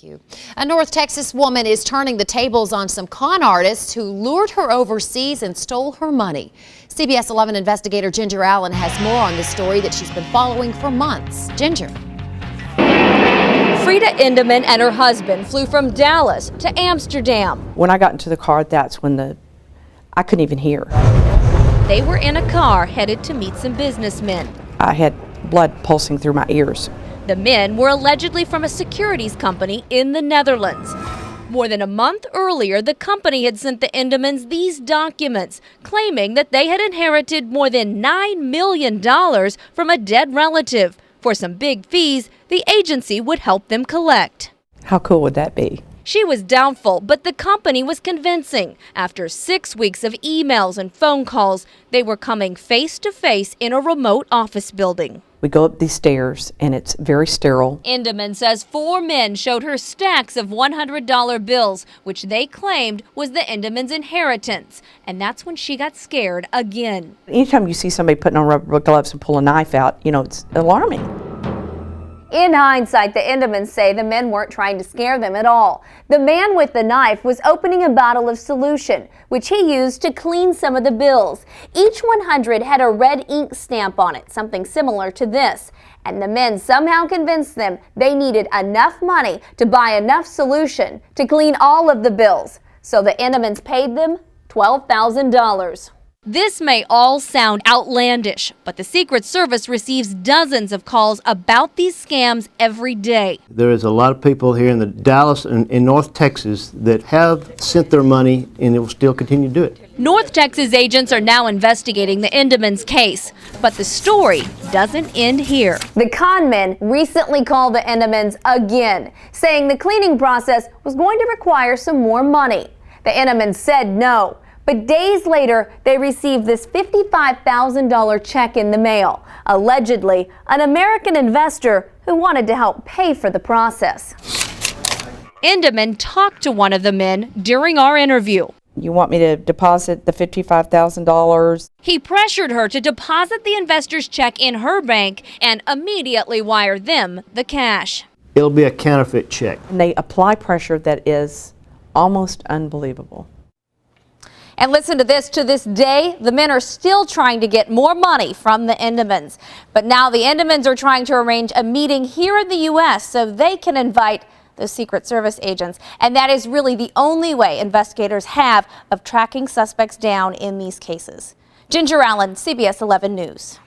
Thank you. A North Texas woman is turning the tables on some con artists who lured her overseas and stole her money. CBS 11 investigator Ginger Allen has more on this story that she's been following for months. Ginger. Frida Endeman and her husband flew from Dallas to Amsterdam. When I got into the car, that's when I couldn't even hear. They were in a car headed to meet some businessmen. I had blood pulsing through my ears. The men were allegedly from a securities company in the Netherlands. More than a month earlier, the company had sent the Endemans these documents, claiming that they had inherited more than $9 million from a dead relative. For some big fees, the agency would help them collect. How cool would that be? She was doubtful, but the company was convincing. After 6 weeks of emails and phone calls, they were coming face to face in a remote office building. We go up these stairs and it's very sterile. Endeman says 4 men showed her stacks of $100 bills, which they claimed was the Endemans' inheritance. And that's when she got scared again. Anytime you see somebody putting on rubber gloves and pull a knife out, it's alarming. In hindsight, the Endemans say the men weren't trying to scare them at all. The man with the knife was opening a bottle of solution, which he used to clean some of the bills. Each 100 had a red ink stamp on it, something similar to this. And the men somehow convinced them they needed enough money to buy enough solution to clean all of the bills. So the Endemans paid them $12,000. This may all sound outlandish, but the Secret Service receives dozens of calls about these scams every day. There is a lot of people here in the Dallas and in North Texas that have sent their money and they will still continue to do it. North Texas agents are now investigating the Endemans case, but the story doesn't end here. The con men recently called the Endemans again, saying the cleaning process was going to require some more money. The Endemans said no. But days later, they received this $55,000 check in the mail, allegedly an American investor who wanted to help pay for the process. Endeman talked to one of the men during our interview. You want me to deposit the $55,000? He pressured her to deposit the investor's check in her bank and immediately wire them the cash. It'll be a counterfeit check. And they apply pressure that is almost unbelievable. And listen to this day, the men are still trying to get more money from the Endemans. But now the Endemans are trying to arrange a meeting here in the U.S. so they can invite the Secret Service agents. And that is really the only way investigators have of tracking suspects down in these cases. Ginger Allen, CBS 11 News.